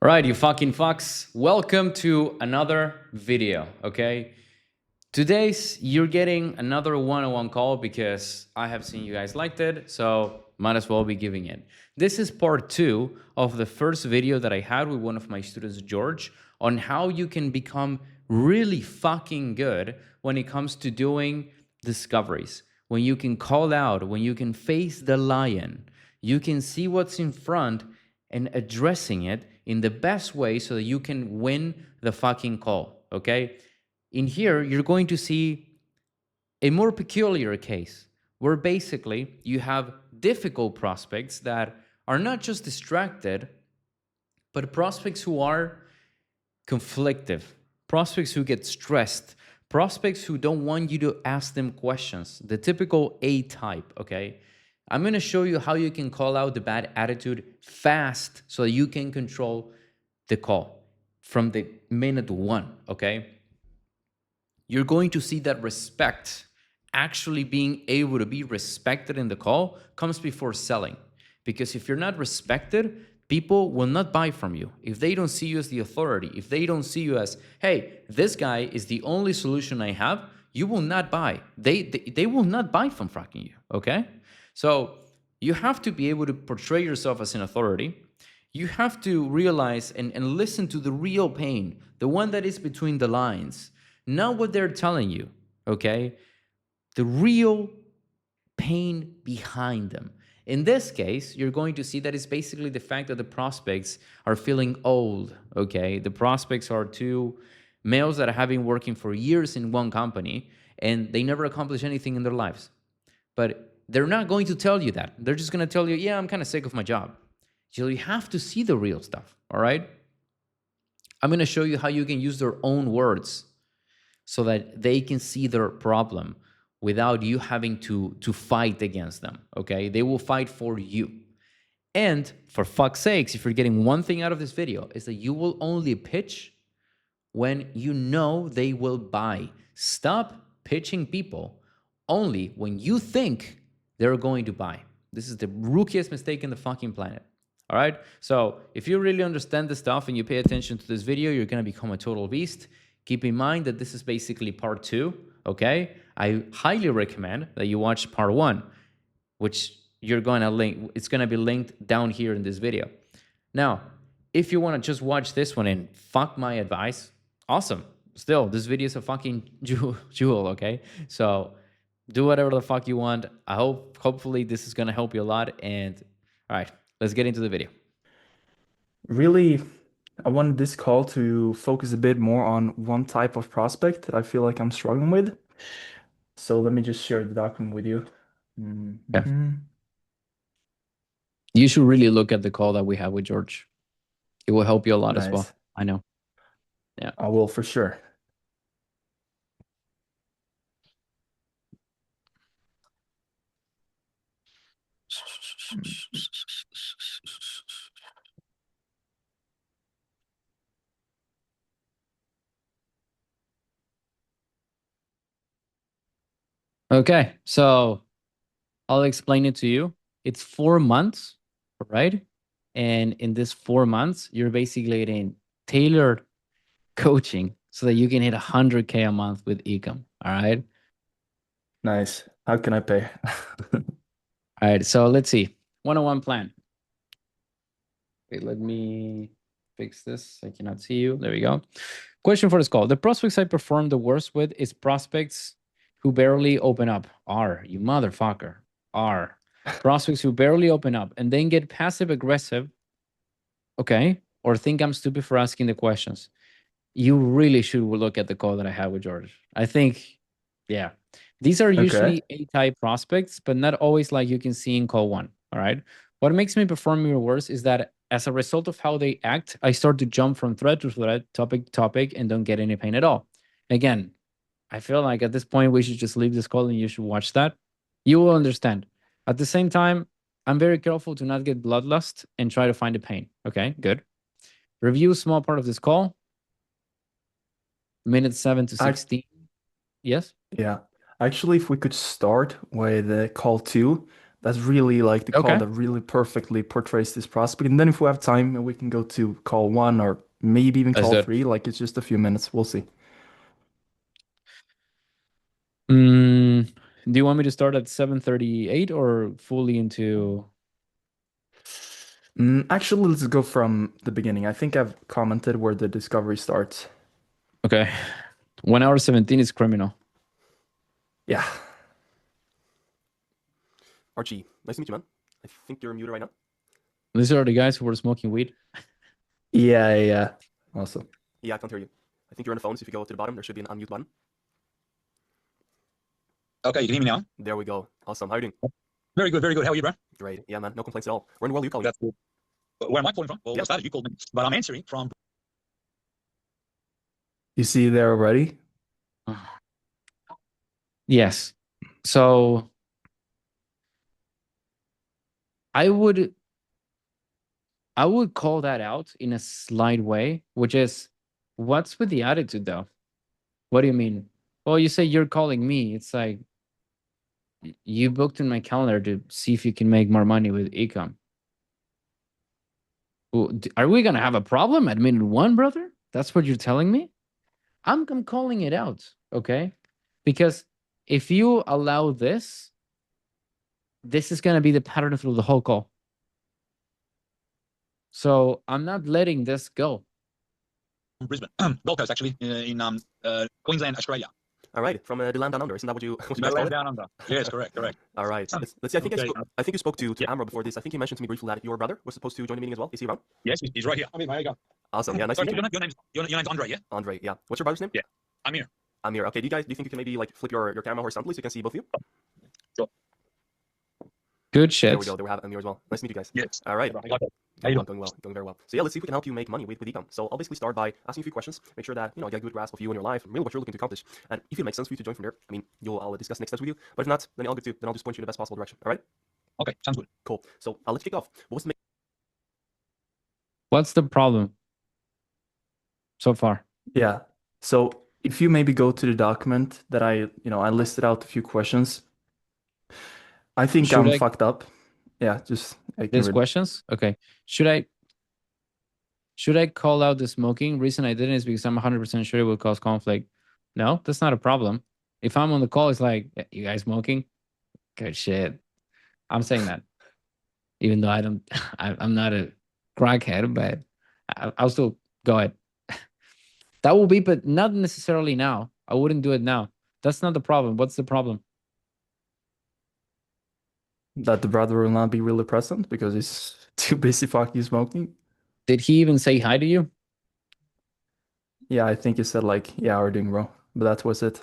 All right, you fucking fucks. Welcome to another video, okay? Today's you're getting another one-on-one call because I have seen you guys liked it, so might as well be giving it. This is part 2 of the first video that I had with one of my students, George, on how you can become really fucking good when it comes to doing discoveries. When you can call out, when you can face the lion, you can see what's in front and addressing it in the best way so that you can win the fucking call, okay? In here, you're going to see a more peculiar case where basically you have difficult prospects that are not just distracted, but prospects who are conflictive, prospects who get stressed, prospects who don't want you to ask them questions, the typical A type, okay? I'm going to show you how you can call out the bad attitude fast so that you can control the call from the minute one, okay? You're going to see that respect, actually being able to be respected in the call, comes before selling. Because if you're not respected, people will not buy from you. If they don't see you as the authority, if they don't see you as, hey, this guy is the only solution I have, you will not buy. They will not buy from fucking you, okay? So you have to be able to portray yourself as an authority. You have to realize and listen to the real pain, the one that is between the lines, not what they're telling you, okay? The real pain behind them. In this case, you're going to see that it's basically the fact that the prospects are feeling old, okay? The prospects are two males that have been working for years in one company and they never accomplish anything in their lives. But they're not going to tell you that. They're just going to tell you, yeah, I'm kind of sick of my job. So you have to see the real stuff, all right? I'm going to show you how you can use their own words so that they can see their problem without you having to fight against them, okay? They will fight for you. And for fuck's sakes, if you're getting one thing out of this video, is that you will only pitch when you know they will buy. Stop pitching people only when you think they're going to buy. This is the rookiest mistake in the fucking planet. All right? So if you really understand the stuff and you pay attention to this video, you're going to become a total beast. Keep in mind that this is basically part 2, okay? I highly recommend that you watch part 1, which you're going to link. It's going to be linked down here in this video. Now, if you want to just watch this one and fuck my advice, awesome. Still, this video is a fucking jewel, okay? So do whatever the fuck you want. Hopefully this is going to help you a lot. And all right, let's get into the video. Really, I wanted this call to focus a bit more on one type of prospect that I feel like I'm struggling with. So let me just share the document with you. Yeah. You should really look at the call that we have with George. It will help you a lot as well. Nice. I know. Yeah. I will for sure. Okay, so I'll explain it to you. It's 4 months, right? And in this 4 months, you're basically getting tailored coaching so that you can hit 100K a month with Ecom. All right. Nice. How can I pay? All right. So let's see. One-on-one plan. Wait, let me fix this. I cannot see you. There we go. Question for this call. The prospects I perform the worst with is prospects who barely open up. You motherfucker. Prospects who barely open up and then get passive aggressive. Okay. Or think I'm stupid for asking the questions. You really should look at the call that I had with George. I think, yeah. These are usually A-type prospects, but not always like you can see in call 1. All right. What makes me perform even worse is that as a result of how they act, I start to jump from thread to thread, topic to topic, and don't get any pain at all. Again, I feel like at this point, we should just leave this call and you should watch that. You will understand. At the same time, I'm very careful to not get bloodlust and try to find the pain. Okay, good. Review a small part of this call. Minutes 7 to 16. Yes? Yeah. Actually, if we could start with call 2, That's really like the call Okay, that really perfectly portrays this prospect. And then if we have time, we can go to call one or maybe even let's call do it. three. Like it's just a few minutes. We'll see. Mm, do you want me to start at 7:38 or fully into? Actually, let's go from the beginning. I think I've commented where the discovery starts. Okay, 1 hour 17 is criminal. Yeah. Archie, nice to meet you, man. I think you're muted right now. These are the guys who were smoking weed. Yeah. Awesome. Yeah, I can't hear you. I think you're on the phone, so if you go to the bottom, there should be an unmute button. Okay, you can hear me now? There we go. Awesome. How are you doing? Very good, very good. How are you, bro? Great. Yeah, man. No complaints at all. Where in the world are you calling? That's good. Where am I calling from? Well, Yeah. what's that? You called me. But I'm answering from. You see there already? Yes. So I would call that out in a slight way, which is, what's with the attitude though? What do you mean? Well, you say you're calling me. It's like you booked in my calendar to see if you can make more money with ecom. Are we gonna have a problem at minute one, brother? That's what you're telling me? I'm calling it out, okay? Because if you allow this, this is gonna be the pattern through the whole call. So I'm not letting this go. Brisbane, Gold Coast, actually, in Queensland, Australia. All right. From the land down under. Isn't that what you The guys call land it? down under. Yes, correct. All right. Let's see. I think Okay. I think you spoke to Yeah. Amro before this. I think he mentioned to me briefly that your brother was supposed to join the meeting as well. Is he around? Yes, he's right here. I mean, there you go. Awesome. Yeah. Nice to Sorry, meet you. your name's Andre, yeah? Andre. Yeah. What's your brother's name? Yeah. Amir. Amir. Okay. Do you think you can maybe like flip your camera horizontally so you can see both of you? Sure. Good There shit. we go. There we have Amir as well. Nice to meet you guys. Yes. All right. I got that. Going How you well, going well, going very well. So yeah, let's see if we can help you make money with ecom. So I'll basically start by asking you a few questions, make sure that you get a good grasp of you and your life and really what you're looking to accomplish. And if it makes sense for you to join from there, I mean, I'll discuss next steps with you. But if not, then I'll get to then I'll just point you in the best possible direction. All right? Okay, sounds good. Cool. So I'll let you kick off. What was the What's the problem so far? Yeah. So if you maybe go to the document that I listed out a few questions. I think Should I'm I- fucked up. Yeah, just I can These read. questions? Okay. Should I call out the smoking? Reason I didn't is because I'm 100% sure it will cause conflict. No, that's not a problem. If I'm on the call, it's like, "Yeah, you guys smoking? Good shit." I'm saying that. Even though I'm not a crackhead, but I'll still go ahead. That will be, but not necessarily now. I wouldn't do it now. That's not the problem. What's the problem? That the brother will not be really present because he's too busy fucking smoking. Did he even say hi to you? Yeah, I think he said like, yeah, we're doing well, but that was it.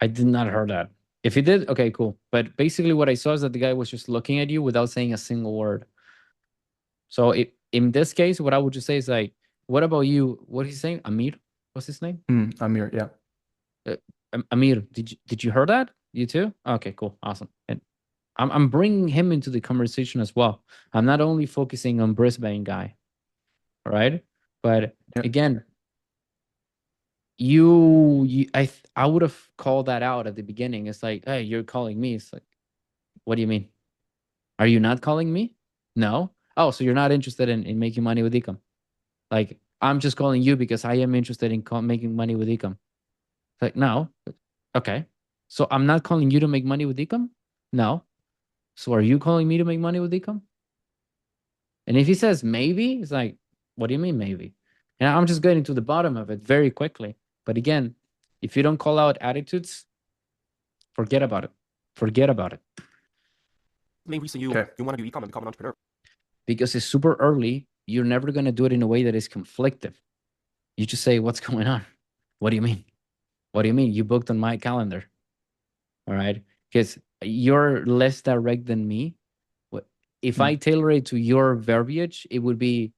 I did not hear that. If he did, okay, cool. But basically what I saw is that the guy was just looking at you without saying a single word. So in this case, what I would just say is like, what about you? What he's saying? Amir? What's his name? Amir, yeah. Amir, did you hear that? You too? Okay, cool. Awesome. And I'm bringing him into the conversation as well. I'm not only focusing on Brisbane guy, all right? But Yeah. again, I would have called that out at the beginning. It's like, hey, you're calling me. It's like, what do you mean? Are you not calling me? No. Oh, so you're not interested in making money with ecom? Like, I'm just calling you because I am interested in making money with ecom. It's like, no. Okay. So I'm not calling you to make money with ecom? No. So are you calling me to make money with ecom? And if he says maybe, it's like, what do you mean maybe? And I'm just getting to the bottom of it very quickly. But again, if you don't call out attitudes, forget about it. Forget about it. main reason you Okay. want to do ecom and become an entrepreneur? Because it's super early. You're never going to do it in a way that is conflictive. You just say, what's going on? What do you mean? What do you mean? You booked on my calendar. All right. Because you're less direct than me. If I tailor it to your verbiage, it would be,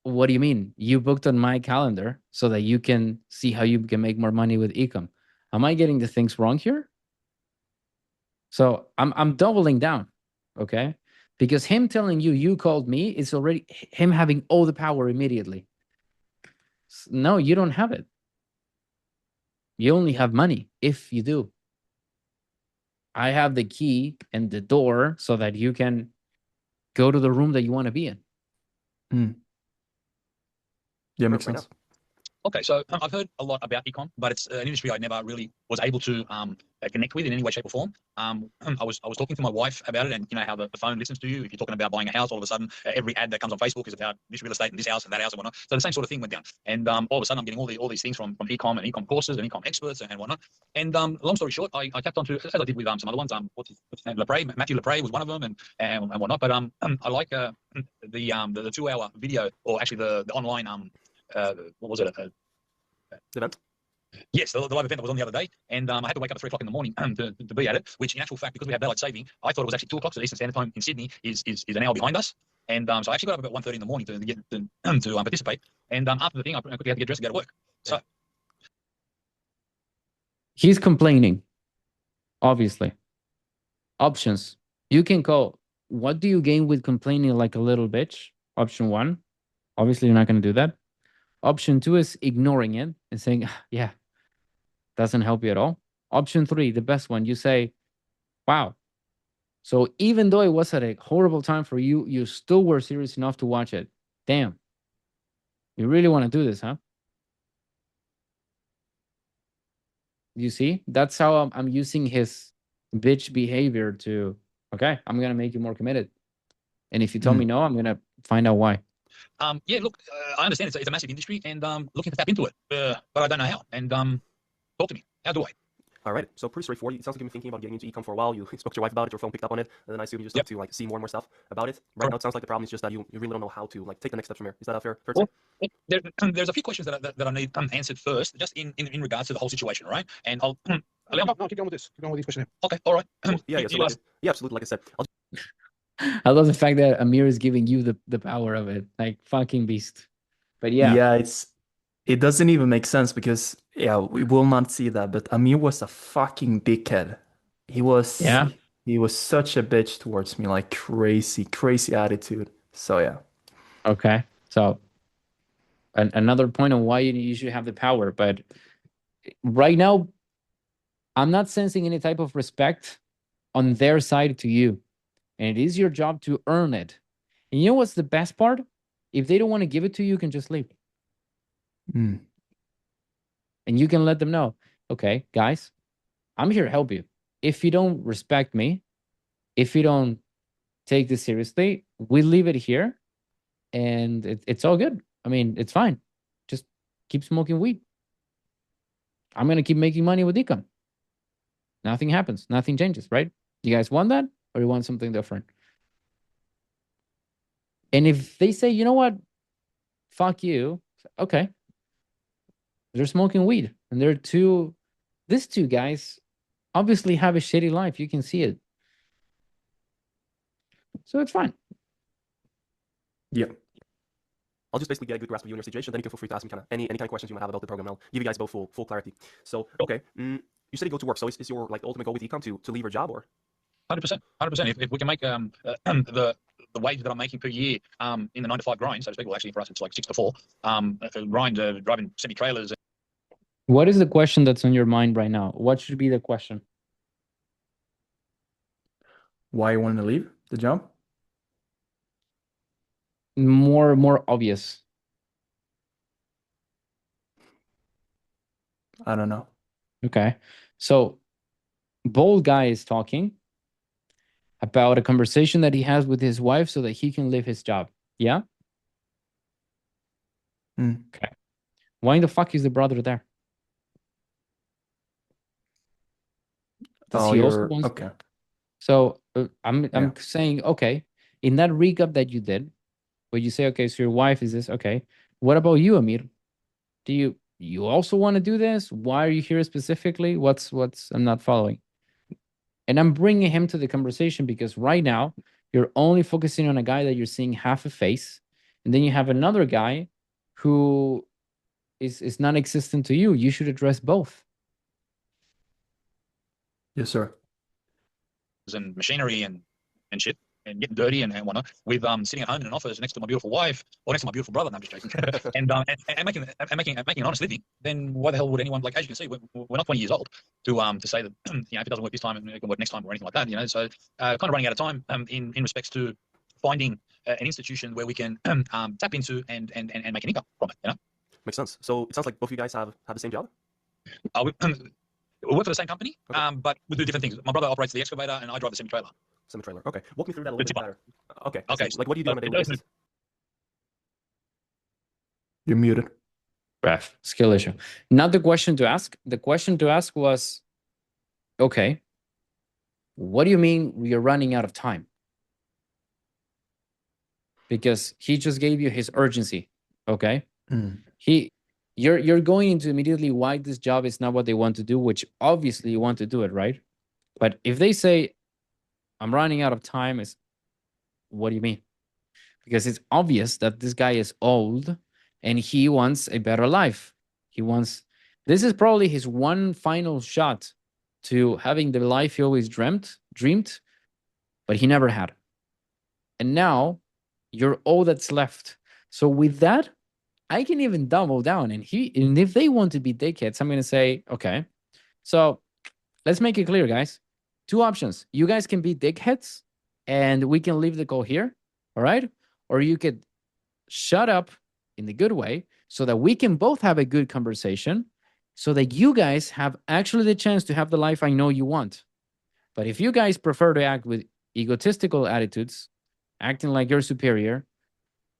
what do you mean? You booked on my calendar so that you can see how you can make more money with ecom. Am I getting the things wrong here? So I'm doubling down, okay? Because him telling you called me is already him having all the power immediately. No, you don't have it. You only have money if you do. I have the key and the door so that you can go to the room that you want to be in. Yeah, makes Right sense. Okay, so I've heard a lot about econ, but it's an industry I never really was able to connect with in any way, shape, or form. I was talking to my wife about it, and you know how the phone listens to you. If you're talking about buying a house, all of a sudden every ad that comes on Facebook is about this real estate and this house and that house and whatnot. So the same sort of thing went down, and all of a sudden I'm getting all these things from ecom and ecom courses and ecom experts and whatnot. And long story short, I tapped onto, as I did with some other ones. What's his name? Lepre, Matthew Lepre was one of them, and whatnot. But I like the 2-hour video, or actually the online what was it? Event. Yes, the live event that was on the other day, and I had to wake up at 3 o'clock in the morning to be at it. Which, in actual fact, because we have daylight saving, I thought it was actually 2 o'clock. So Eastern Standard Time in Sydney is an hour behind us, and so I actually got up about 1:30 in the morning to get to participate. And after the thing, I quickly had to get dressed and go to work. So He's complaining, obviously. Options. You can go, what do you gain with complaining like a little bitch? Option 1. Obviously, you're not going to do that. Option 2 is ignoring it and saying, yeah, doesn't help you at all. Option 3, the best one, you say, wow. So even though it was at a horrible time for you, you still were serious enough to watch it. Damn. You really want to do this, huh? You see? That's how I'm using his bitch behavior to, okay, I'm going to make you more committed. And if you tell me no, I'm going to find out why. yeah, look, I understand it's a massive industry, and looking to tap into it, but I don't know how. And talk to me. How do I? All right, so pretty straightforward. It sounds like you've been thinking about getting into ecom for a while. You spoke to your wife about it, your phone picked up on it, and then I assume you just start to like see more and more stuff about it. Right now, it sounds like the problem is just that you really don't know how to like take the next steps from here. Is that a fair well, there's a few questions that I need answered first, just in regards to the whole situation, right? And I'll No, keep going with this. Keep going with these questions. Okay, all right. Yeah, so yeah, absolutely. Like I said, I love the fact that Amir is giving you the power of it, like fucking beast. But yeah, It doesn't even make sense because we will not see that, but Amir was a fucking dickhead. He was such a bitch towards me, like crazy attitude. So yeah. Okay. So another point on why you should have the power, but right now I'm not sensing any type of respect on their side to you. And it is your job to earn it. And you know what's the best part? If they don't want to give it to you, you can just leave. And you can let them know, okay, guys, I'm here to help you. If you don't respect me, if you don't take this seriously, we leave it here and it's all good. I mean, it's fine. Just keep smoking weed. I'm going to keep making money with ecom. Nothing happens. Nothing changes, right? You guys want that or you want something different? And if they say, you know what, fuck you, okay. They're smoking weed and these two guys obviously have a shitty life. You can see it. So it's fine. Yeah. I'll just basically get a good grasp of you and your situation. Then you can feel free to ask me kind of any kind of questions you might have about the program. I'll give you guys both full clarity. So okay, you said you go to work. So is your like ultimate goal with ecom to leave your job or? 100%. If we can make the wage that I'm making per year in the 9 to 5 grind, so to speak, well, actually for us it's like 6 to 4. Grind driving semi trailers. What is the question that's on your mind right now? What should be the question? Why you want to leave the job? More obvious. I don't know. Okay. So Bold Guy is talking about a conversation that he has with his wife so that he can leave his job. Yeah? Okay. Why the fuck is the brother there? Does he also want... okay. So I'm saying, okay, in that recap that you did, where you say, okay, so your wife is this, okay. What about you, Amir? Do you also want to do this? Why are you here specifically? What's I'm not following. And I'm bringing him to the conversation because right now you're only focusing on a guy that you're seeing half a face. And then you have another guy who is non-existent to you. You should address both. Yes, sir. And machinery and shit. and getting dirty and whatnot with sitting at home in an office next to my beautiful wife or next to my beautiful brother. No, I'm just joking. and making an honest living, then why the hell would anyone, like, as you can see, we're not 20 years old to say that if it doesn't work this time, it can work next time or anything like that. So kind of running out of time in respects to finding an institution where we can tap into and make an income from it. Makes sense. So it sounds like both of you guys have the same job. We work for the same company, Okay. but we do different things. My brother operates the excavator, and I drive the semi-trailer. Semi-trailer. Okay. Walk me through that a little bit better. Okay. Okay. So, like, what do you do on a daily basis? You're muted. Ref, skill issue. Not the question to ask. The question to ask was, okay, what do you mean we are running out of time? Because he just gave you his urgency. Okay. Mm. You're going into immediately why this job is not what they want to do, which obviously you want to do it, right? But if they say, I'm running out of time, is what do you mean? Because it's obvious that this guy is old and he wants a better life. This is probably his one final shot to having the life he always dreamed, but he never had. And now you're all that's left. So with that, I can even double down. And if they want to be dickheads, I'm going to say, okay, so let's make it clear, guys. Two options. You guys can be dickheads and we can leave the call here. All right. Or you could shut up in the good way so that we can both have a good conversation so that you guys have actually the chance to have the life I know you want. But if you guys prefer to act with egotistical attitudes, acting like you're superior,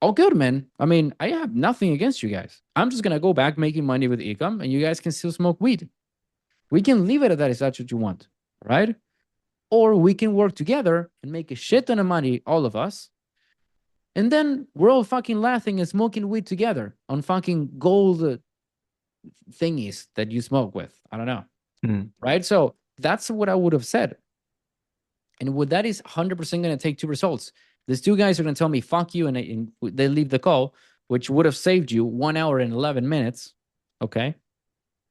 all good, man. I mean, I have nothing against you guys. I'm just going to go back making money with Ecom and you guys can still smoke weed. We can leave it at that if that's what you want, right? Or we can work together and make a shit ton of money, all of us. And then we're all fucking laughing and smoking weed together on fucking gold thingies that you smoke with. I don't know. Mm. Right? So that's what I would have said. And what that is 100% going to take two results. These two guys are going to tell me, fuck you, and they leave the call, which would have saved you 1 hour and 11 minutes. Okay?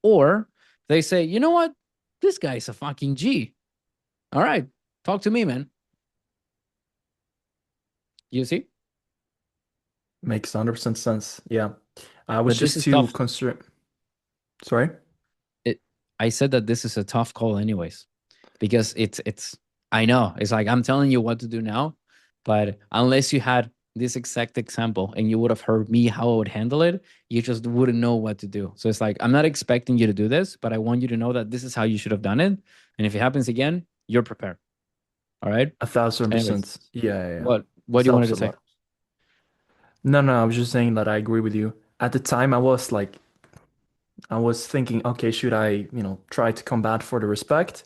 Or they say, you know what? This guy's a fucking G. All right. Talk to me, man. You see? Makes 100% sense. Yeah. I was But this just is too tough. concerned. Sorry? I said that this is a tough call anyways, because it's I know it's like I'm telling you what to do now, but unless you had this exact example and you would have heard me how I would handle it, you just wouldn't know what to do. So it's like, I'm not expecting you to do this, but I want you to know that this is how you should have done it. And if it happens again, you're prepared. All right? 1,000%. Yeah. What do you want to say? No, I was just saying that I agree with you. At the time, I was thinking, okay, should I, try to combat for the respect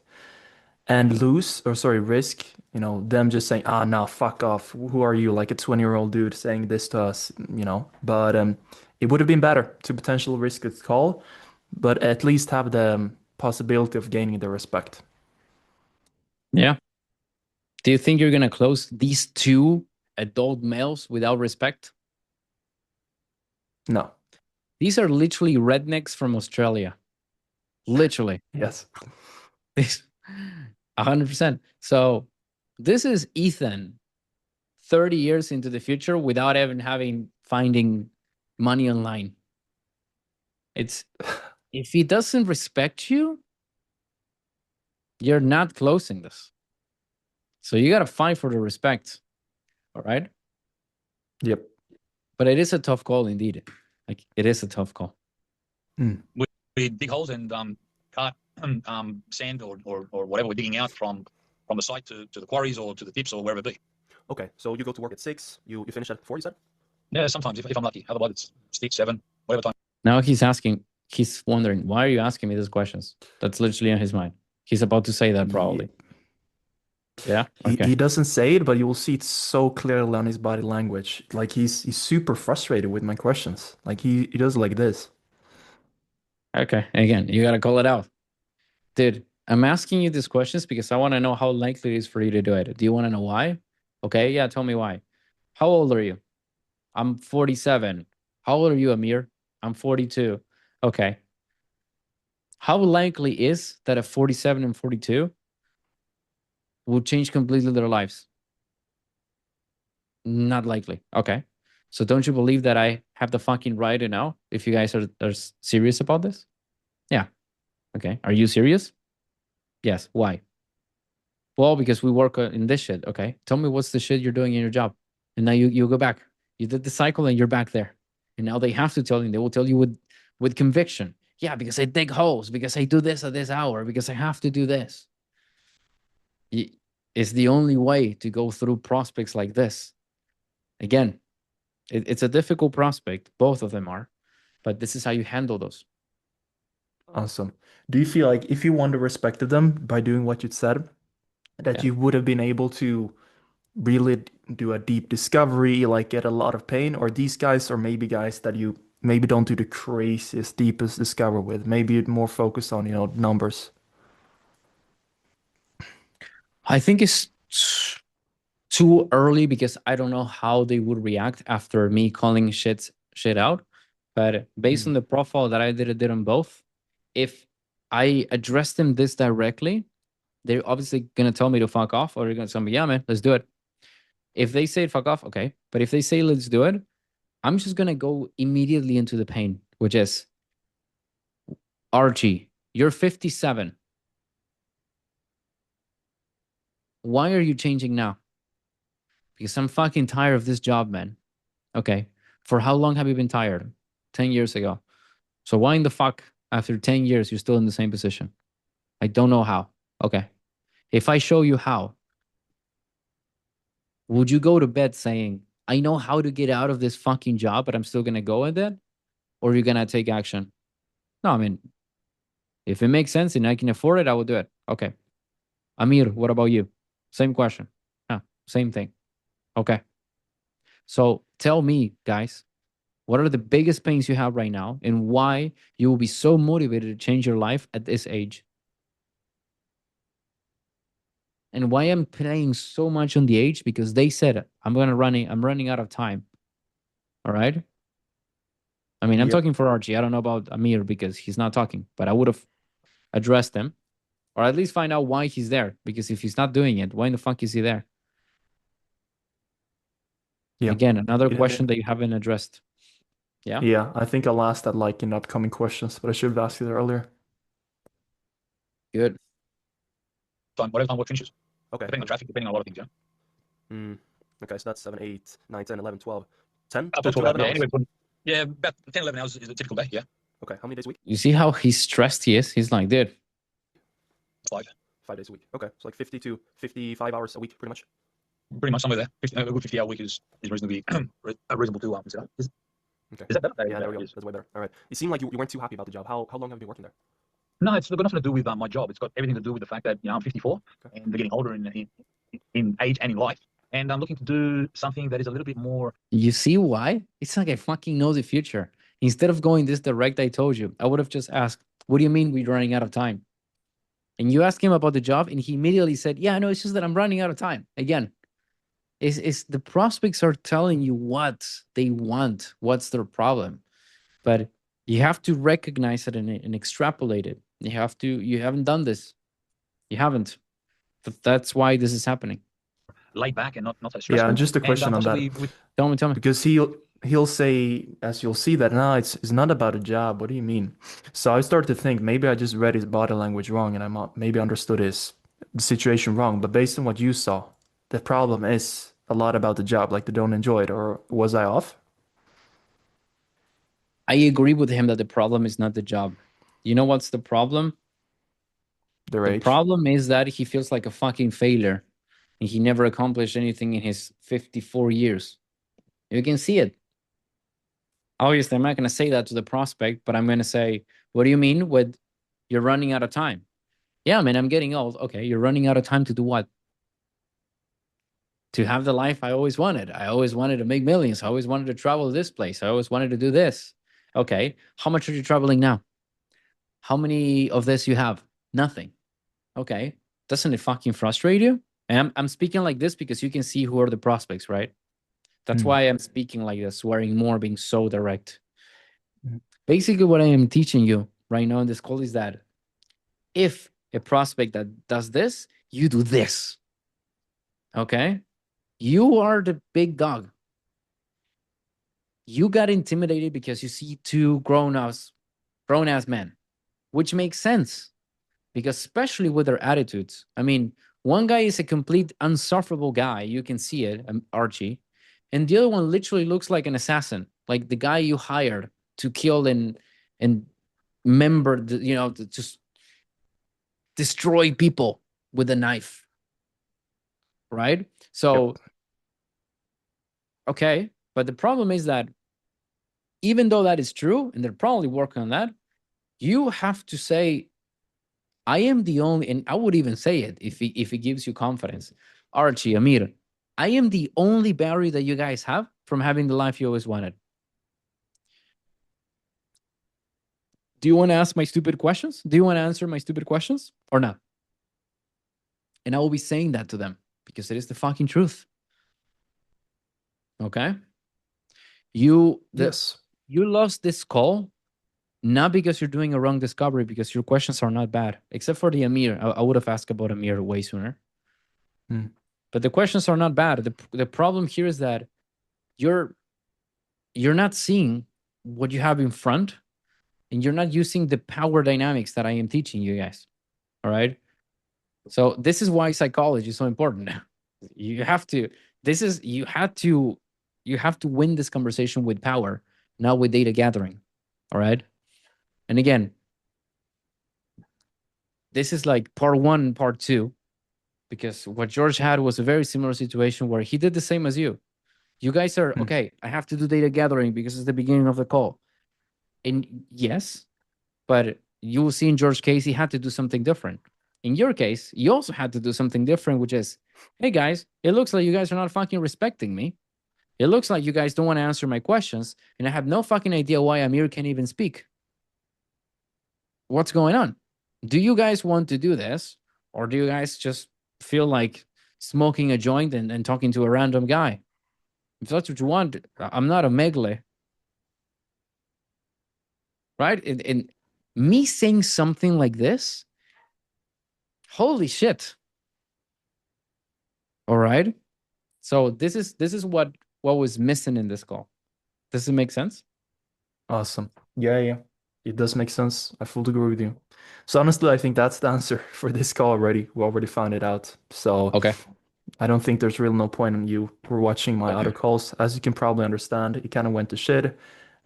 and risk, them just saying, no, fuck off. Who are you? Like a 20-year-old dude saying this to us, But it would have been better to potentially risk its call, but at least have the possibility of gaining the respect. Yeah. Do you think you're going to close these two adult males without respect? No. These are literally rednecks from Australia. Literally. Yes. 100%. So this is Ethan 30 years into the future without even finding money online. It's if he doesn't respect you, you're not closing this. So you got to fight for the respect. All right? Yep. But it is a tough call indeed. Like, it is a tough call. We dig holes and cut sand or whatever we're digging out from the site to the quarries or to the tips or wherever it be. Okay, so you go to work at 6, you finish at 4, you said? Yeah, sometimes if I'm lucky. Otherwise, it's 6, 7, whatever time. Now he's wondering, why are you asking me these questions? That's literally on his mind. He's about to say that probably. Yeah. Okay. He doesn't say it, but you will see it so clearly on his body language. Like he's super frustrated with my questions. Like he does like this. Okay. Again, you got to call it out. Dude, I'm asking you these questions because I want to know how likely it is for you to do it. Do you want to know why? Okay. Yeah. Tell me why. How old are you? I'm 47. How old are you, Amir? I'm 42. Okay. How likely is that a 47 and 42 will change completely their lives? Not likely. Okay. So don't you believe that I have the fucking right to know if you guys are serious about this? Yeah. Okay. Are you serious? Yes. Why? Well, because we work in this shit. Okay. Tell me what's the shit you're doing in your job. And now you go back. You did the cycle and you're back there. And now they have to tell you, they will tell you with conviction. Yeah, because I dig holes, because I do this at this hour, because I have to do this. It's the only way to go through prospects like this. Again, it's a difficult prospect. Both of them are, but this is how you handle those. Awesome. Do you feel like if you won the respect of them by doing what you said, that Yeah. you would have been able to really do a deep discovery, like get a lot of pain? Or these guys are maybe guys that you maybe don't do the craziest, deepest discover with? Maybe you'd more focus on, numbers. I think it's too early because I don't know how they would react after me calling shit out. But based on the profile that I did on both, if I address them this directly, they're obviously gonna tell me to fuck off, or they're gonna tell me, yeah, man, let's do it. If they say fuck off, okay. But if they say let's do it, I'm just gonna go immediately into the pain, which is Archie, you're 57. Why are you changing now? Because I'm fucking tired of this job, man. Okay. For how long have you been tired? 10 years ago. So why in the fuck, after 10 years, you're still in the same position? I don't know how. Okay. If I show you how, would you go to bed saying, I know how to get out of this fucking job, but I'm still going to go with it? Or are you going to take action? No, I mean, if it makes sense and I can afford it, I will do it. Okay. Amir, what about you? Same question. Same thing. Okay. So tell me, guys, what are the biggest pains you have right now and why you will be so motivated to change your life at this age? And why I'm playing so much on the age? Because they said I'm running out of time. All right. I mean, I'm Yep. talking for Archie. I don't know about Amir because he's not talking, but I would have addressed him or at least find out why he's there. Because if he's not doing it, why in the fuck is he there? Yeah. Again, another Yeah. question that you haven't addressed. Yeah. Yeah, I think I'll ask that like in upcoming questions, but I should have asked you that earlier. Good. Time, whatever time work finishes. Okay. Depending on traffic, depending on a lot of things, yeah. Okay, so that's 7, 8, 9, 10, 11, 12. 10? Up 10 to to 11 yeah, hours? anyway, yeah, about 10, 11 hours is a typical day, yeah. Okay, how many days a week? You see how he's stressed he is? He's like, dude, 5. 5 days a week. Okay, so like 50 to 55 hours a week, pretty much. Pretty much somewhere there. A good 50-hour week is reasonably reasonable to consider. Okay. Is that better? Yeah, there we go. It is. That's way better. All right. You seem like you weren't too happy about the job. How long have you been working there? No, it's got nothing to do with my job. It's got everything to do with the fact that I'm 54 and they're getting older in age and in life, and I'm looking to do something that is a little bit more. you see why? It's like I fucking know the future. Instead of going this direct, I told you, I would have just asked, what do you mean we're running out of time? And you asked him about the job, and he immediately said, yeah, no, it's just that I'm running out of time. Again, it's the prospects are telling you what they want, what's their problem. But you have to recognize it and extrapolate it. You haven't done this. You haven't. That's why this is happening. Laid back and not so stressful. Yeah, and just a question on that. Tell me. Because he'll say, as you'll see, that no, it's not about a job. What do you mean? So I started to think maybe I just read his body language wrong and I maybe understood the situation wrong. But based on what you saw, the problem is a lot about the job, like they don't enjoy it. Or was I off? I agree with him that the problem is not the job. You know what's the problem? Their The age. problem is that he feels like a fucking failure and he never accomplished anything in his 54 years. You can see it. Obviously, I'm not going to say that to the prospect, but I'm going to say, what do you mean with you're running out of time? Yeah, man, I'm getting old. Okay, you're running out of time to do what? To have the life I always wanted. I always wanted to make millions. I always wanted to travel to this place. I always wanted to do this. Okay, how much are you traveling now? How many of this you have? Nothing. Okay, doesn't it fucking frustrate you? And I'm speaking like this because you can see who are the prospects, right? That's why I'm speaking like this, swearing more, being so direct. Basically, what I am teaching you right now in this call is that if a prospect that does this, you do this. Okay? You are the big dog. You got intimidated because you see two grown-ass men, which makes sense because especially with their attitudes. I mean, one guy is a complete unsufferable guy. You can see it, Archie. And the other one literally looks like an assassin, like the guy you hired to kill and member, to just destroy people with a knife. Right? So, okay. But the problem is that even though that is true, and they're probably working on that, you have to say, I am the only, and I would even say it if it gives you confidence. Archie, Amir, I am the only barrier that you guys have from having the life you always wanted. Do you want to ask my stupid questions? Do you want to answer my stupid questions or not? And I will be saying that to them because it is the fucking truth. Okay? Yes. You lost this call not because you're doing a wrong discovery, because your questions are not bad, except for the Amir. I would have asked about Amir way sooner. But the questions are not bad. The problem here is that you're not seeing what you have in front, and you're not using the power dynamics that I am teaching you guys. All right. So this is why psychology is so important. You have to win this conversation with power, not with data gathering. All right. And again, this is like part 1 and part 2, because what George had was a very similar situation where he did the same as you. You guys are, okay, I have to do data gathering because it's the beginning of the call. And yes, but you will see in George's case, he had to do something different. In your case, you also had to do something different, which is, hey guys, it looks like you guys are not fucking respecting me. It looks like you guys don't want to answer my questions, and I have no fucking idea why Amir can't even speak. What's going on? Do you guys want to do this, or do you guys just feel like smoking a joint and talking to a random guy? If that's what you want, I'm not a megle. Right? And me saying something like this, holy shit. All right. So this is what was missing in this call. Does it make sense? Awesome. Yeah. It does make sense. I fully agree with you. So honestly, I think that's the answer for this call already. We already found it out. So Okay. I don't think there's really no point in you were watching my other calls. As you can probably understand, it kind of went to shit.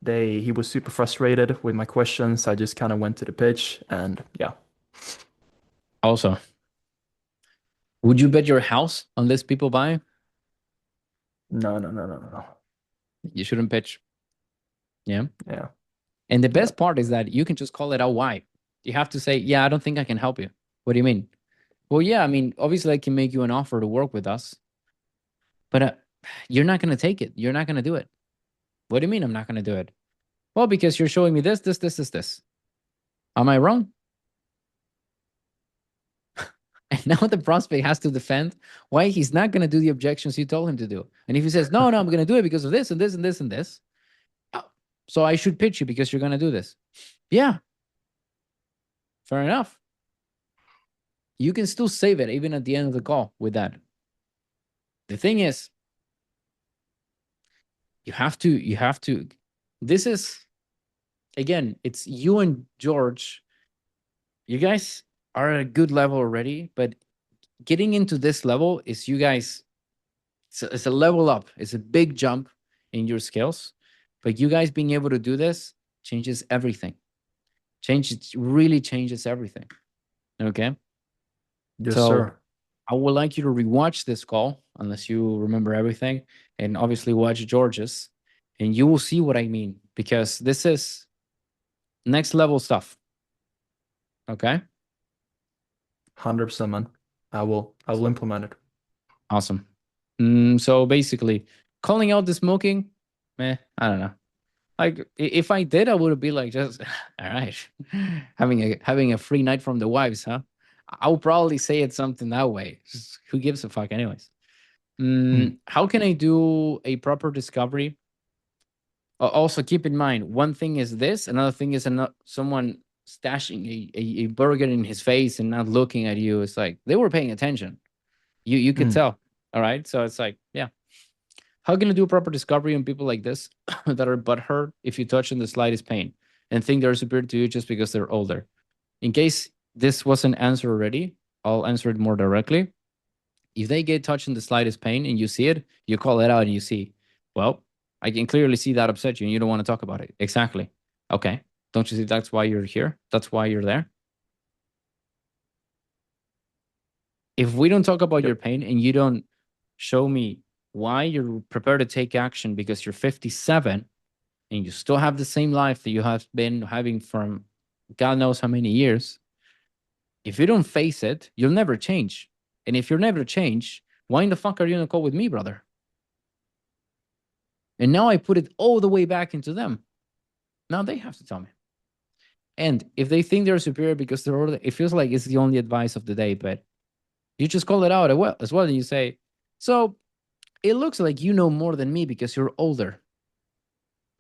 He was super frustrated with my questions. I just kind of went to the pitch, and yeah. Also, would you bet your house on this people buy? No. You shouldn't pitch. Yeah. Yeah. And the best part is that you can just call it out why. You have to say, yeah, I don't think I can help you. What do you mean? Well, yeah, I mean, obviously I can make you an offer to work with us, but you're not going to take it. You're not going to do it. What do you mean I'm not going to do it? Well, because you're showing me this. Am I wrong? And now the prospect has to defend why he's not going to do the objections you told him to do. And if he says, no, I'm going to do it because of this and this and this and this, so I should pitch you because you're going to do this. Yeah. Fair enough. You can still save it even at the end of the call with that. The thing is, you have to, this is, again, it's you and George. You guys are at a good level already, but getting into this level is you guys, it's a level up. It's a big jump in your skills, but you guys being able to do this changes everything. Really changes everything. Okay. Yes, So, sir. I would like you to rewatch this call, unless you remember everything, and obviously watch George's, and you will see what I mean, because this is next level stuff. Okay. 100%, man. I will implement it. Awesome. So basically, calling out the smoking, I don't know. Like if I did, I would be like, just all right, having a free night from the wives, huh? I would probably say it something that way. Just, who gives a fuck, anyways? How can I do a proper discovery? Also, keep in mind, one thing is this, another thing is someone stashing a burger in his face and not looking at you. It's like they were paying attention. You could tell. All right. So it's like, yeah. How can you do a proper discovery on people like this that are butthurt if you touch in the slightest pain and think they're superior to you just because they're older? In case this wasn't answered already, I'll answer it more directly. If they get touched in the slightest pain and you see it, you call it out and you see, well, I can clearly see that upset you and you don't want to talk about it. Exactly. Okay. Don't you see that's why you're here? That's why you're there. If we don't talk about your pain and you don't show me why you're prepared to take action because you're 57 and you still have the same life that you have been having from God knows how many years, if you don't face it, you'll never change. And if you'll never change, why in the fuck are you on a call with me, brother? And now I put it all the way back into them. Now they have to tell me. And if they think they're superior because they're older, it feels like it's the only advice of the day, but you just call it out as well. And you say, so it looks like you know more than me because you're older.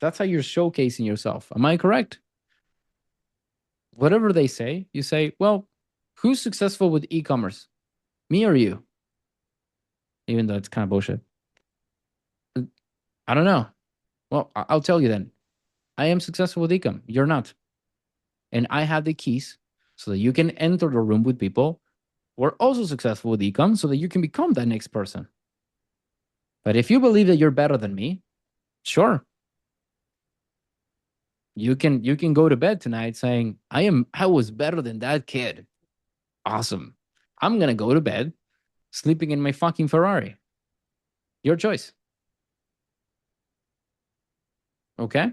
That's how you're showcasing yourself. Am I correct? Whatever they say, you say, well, who's successful with e-commerce? Me or you? Even though it's kind of bullshit. I don't know. Well, I'll tell you then. I am successful with e-com. You're not. And I have the keys so that you can enter the room with people who are also successful with e-com so that you can become that next person. But if you believe that you're better than me, sure. You can go to bed tonight saying, I was better than that kid. Awesome. I'm gonna go to bed sleeping in my fucking Ferrari. Your choice. Okay?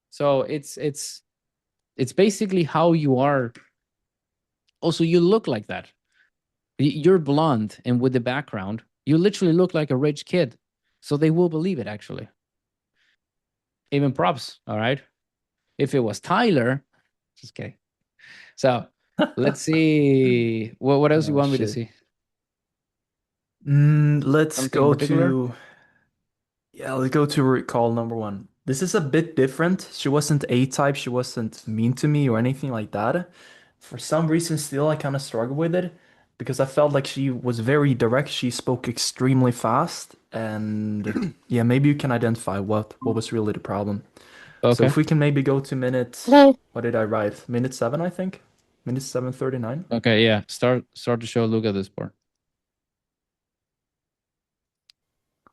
So it's basically how you are. Also, you look like that. You're blonde and with the background, you literally look like a rich kid. So they will believe it, actually. Even props, all right? If it was Tyler, just kidding. So let's see. What else you want me to see? Let's Something go particular? to let's go to recall number one. This is a bit different. She wasn't A-type, she wasn't mean to me or anything like that. For some reason, still I kind of struggle with it because I felt like she was very direct. She spoke extremely fast, and yeah, maybe you can identify what was really the problem. So Okay. if we can maybe go to minute, No. what did I write? Minute 7, I think. Minute 7:39. Okay, yeah. Start the show. Look at this part.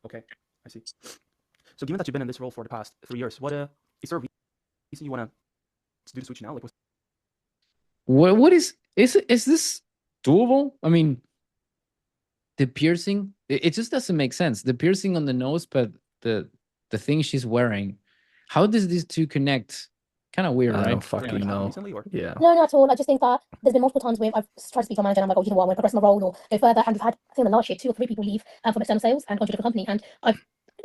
Okay, I see. So given that you've been in this role for the past 3 years, what is there a reason you want to do the switch now? Like, What is this doable? I mean, the piercing, it just doesn't make sense. The piercing on the nose, but the thing she's wearing, how does these two connect? Kind of weird, I right? don't fucking know. recently, or Yeah. No, not at all. I just think that there's been multiple times where I've tried to speak to my manager and I'm like, oh, you know what, I'm going to progress my role or go further. And we've had, I think in the last year, 2 or 3 people leave from external sales and go to a different company. And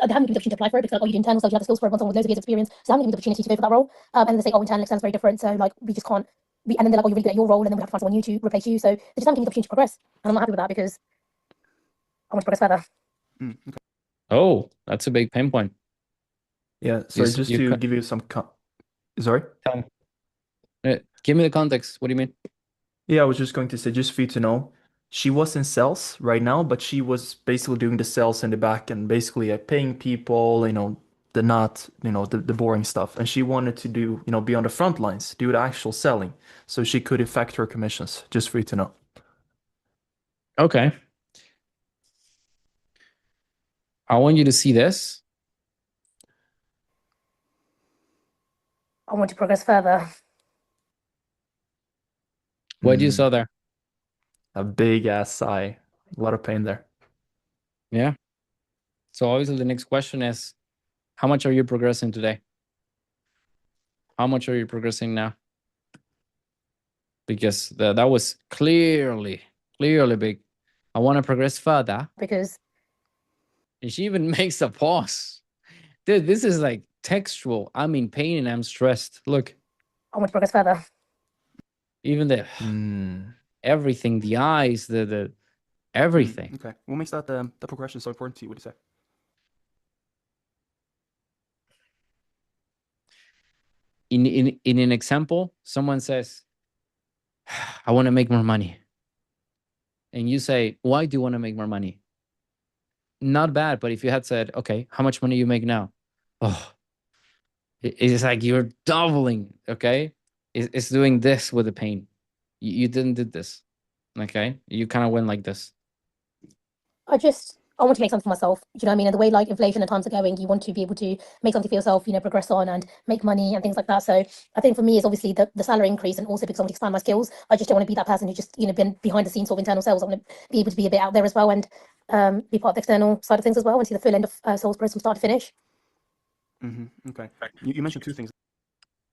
they haven't given me the opportunity to apply for it because like, oh, you do internal sales, you have the skills for it, want someone with loads of years experience. So they haven't given me the opportunity to go for that role. And then they say, oh, internal, external is very different. So like, we just can't. And then they're like, oh, you're really good at your role, and then we have to find someone new to replace you. So they just haven't given me the opportunity to progress. And I'm not happy with that because I want to progress further. okay. Oh, that's a big pain point. Yeah, so Yes, just you to cut- give you some sorry? Give me the context. What do you mean? Yeah, I was just going to say, just for you to know, she was in sales right now, but she was basically doing the sales in the back and basically paying people, the not, the boring stuff. And she wanted to do, be on the front lines, do the actual selling, so she could affect her commissions, just for you to know. Okay. I want you to see this. I want to progress further. What you saw there? A big ass sigh, a lot of pain there. Yeah. So obviously the next question is, how much are you progressing today? How much are you progressing now? Because that was clearly big. I want to progress further. Because And she even makes a pause. Dude, this is like textual. I'm in pain and I'm stressed. Look, I want to progress further. even the everything, the eyes, the everything. Okay. What makes that the progression so important to you? Would you say? In an example, someone says, I want to make more money. And you say, why do you want to make more money? not bad. But if you had said, okay, how much money you make now? Oh, it's like you're doubling. Okay, it's doing this with the pain. You didn't did this. Okay, you kind of went like this. I want to make something for myself. Do you know what I mean? And the way like inflation and times are going, you want to be able to make something for yourself, you know, progress on and make money and things like that. So I think for me is obviously the salary increase, and also because I want to expand my skills. I just don't want to be that person who just, you know, been behind the scenes sort of internal sales. I want to be able to be a bit out there as well, and be part of the external side of things as well, and see the full end of sales process from start to finish. Okay. You mentioned two things.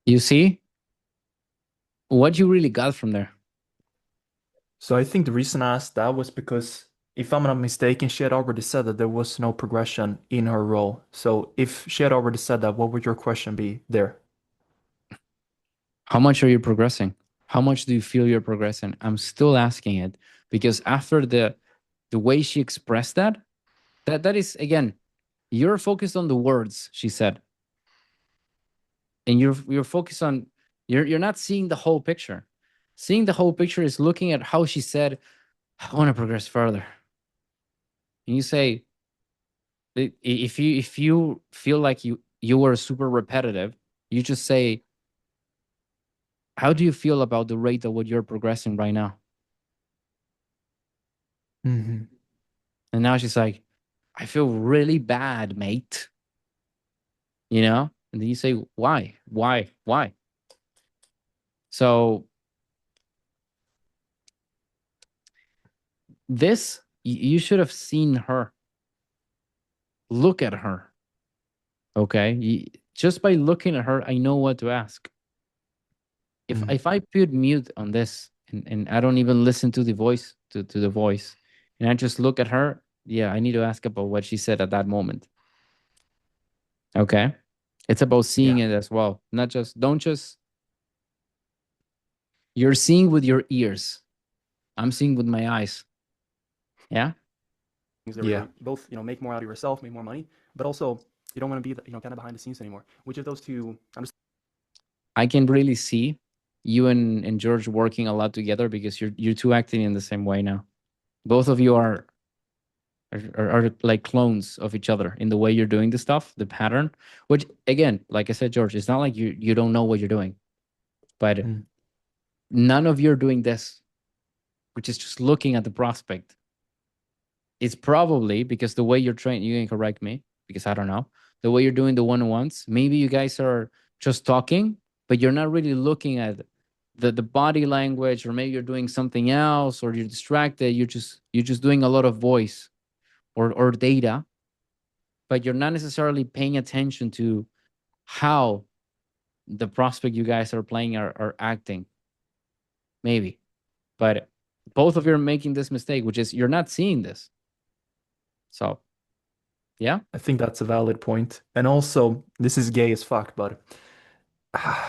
You see what you really got from there. So I think the reason I asked that was because, if I'm not mistaken, she had already said that there was no progression in her role. So if she had already said that, what would your question be there? How much are you progressing? How much do you feel you're progressing? I'm still asking it because after the way she expressed that is, again, you're focused on the words she said, and you're focused on you're not seeing the whole picture. Seeing the whole picture is looking at how she said, I want to progress further. And you say, if you feel like you were super repetitive, you just say, how do you feel about the rate of what you're progressing right now? Mm-hmm. And now she's like, I feel really bad, mate. You know? And then you say, why? So this, you should have seen her. Look at her. Okay? Just by looking at her, I know what to ask. If I put mute on this and I don't even listen to the voice, to the voice, and I just look at her, yeah, I need to ask about what she said at that moment. Okay? It's about seeing it as well. Don't just, you're seeing with your ears. I'm seeing with my eyes. Yeah? Things that really both, you know, make more out of yourself, make more money, but also you don't want to be, you know, kind of behind the scenes anymore. Which of those two? I can really see you and George working a lot together because you're two acting in the same way now. Both of you are like clones of each other in the way you're doing the stuff, the pattern. Which, again, like I said, George, it's not like you don't know what you're doing, but none of you are doing this, which is just looking at the prospect. It's probably because the way you're trained, you can correct me because I don't know, the way you're doing the one-on-ones, maybe you guys are just talking, but you're not really looking at the body language, or maybe you're doing something else, or you're distracted. You're just doing a lot of voice or data, but you're not necessarily paying attention to how the prospect you guys are playing are acting. Maybe. But both of you are making this mistake, which is you're not seeing this. So, yeah. I think that's a valid point. And also, this is gay as fuck, but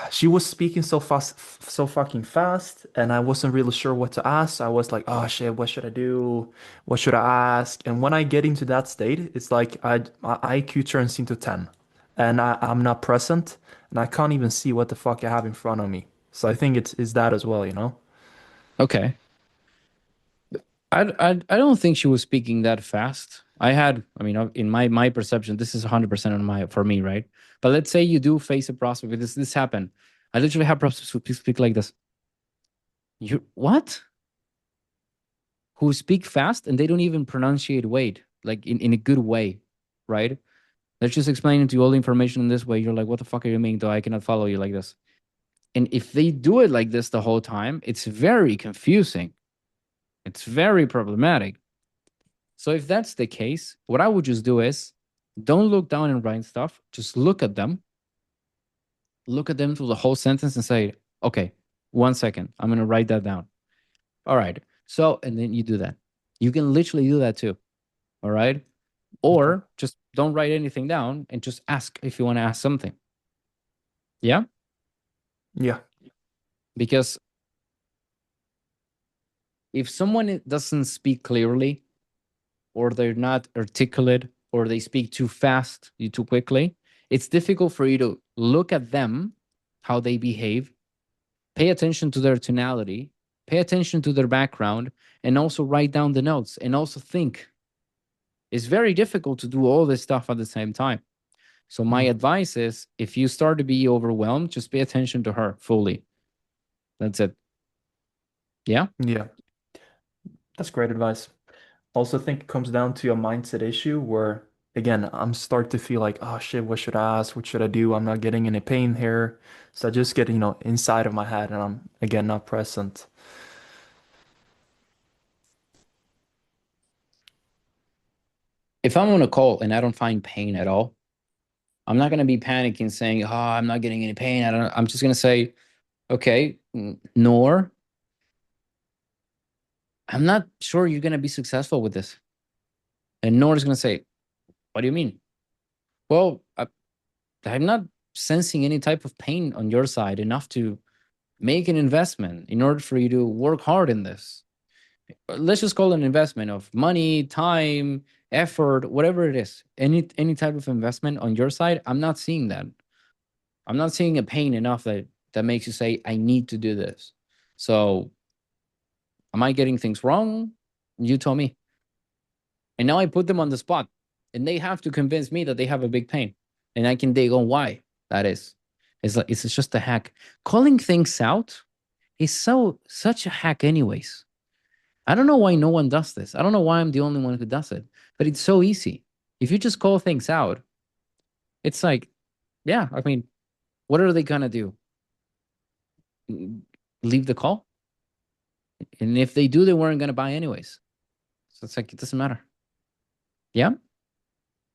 she was speaking so fast, so fucking fast, and I wasn't really sure what to ask. I was like, oh shit, what should I do? What should I ask? And when I get into that state, it's like my IQ turns into 10, and I'm not present, and I can't even see what the fuck I have in front of me. So I think it's that as well, you know? Okay. I don't think she was speaking that fast. I mean, in my perception, this is 100% on for me, right? But let's say you do face a prospect with this happened. I literally have prospects who speak like this. You what? Who speak fast and they don't even pronunciate weight, like in a good way, right? Let's just explain to you all the information in this way. You're like, what the fuck are you meaning, though? I cannot follow you like this. And if they do it like this the whole time, it's very confusing. It's very problematic. So if that's the case, what I would just do is don't look down and write stuff. Just look at them. Look at them through the whole sentence and say, okay, 1 second. I'm going to write that down. All right. So, and then you do that. You can literally do that too. All right. Or just don't write anything down and just ask if you want to ask something. Yeah? Yeah. Because if someone doesn't speak clearly, or they're not articulate, or they speak too fast, too quickly, it's difficult for you to look at them, how they behave, pay attention to their tonality, pay attention to their background, and also write down the notes, and also think. It's very difficult to do all this stuff at the same time. So my advice is, if you start to be overwhelmed, just pay attention to her fully. That's it. Yeah? Yeah. That's great advice. Also think it comes down to a mindset issue where, again, I'm start to feel like, oh shit, what should I ask? What should I do? I'm not getting any pain here. So I just get, inside of my head and I'm again not present. If I'm on a call and I don't find pain at all, I'm not going to be panicking saying, oh, I'm not getting any pain. I'm just going to say, okay, Noor, I'm not sure you're going to be successful with this. And Noor is going to say, what do you mean? Well, I'm not sensing any type of pain on your side enough to make an investment in order for you to work hard in this. Let's just call it an investment of money, time, effort, whatever it is. Any type of investment on your side, I'm not seeing that. I'm not seeing a pain enough that makes you say, I need to do this. So am I getting things wrong? You tell me. And now I put them on the spot and they have to convince me that they have a big pain. And I can dig on why that is. It's just a hack. Calling things out is such a hack anyways. I don't know why no one does this. I don't know why I'm the only one who does it, but it's so easy. If you just call things out, it's like, yeah, I mean, what are they gonna do? Leave the call? And if they do, they weren't gonna buy anyways. So it's like, it doesn't matter. Yeah?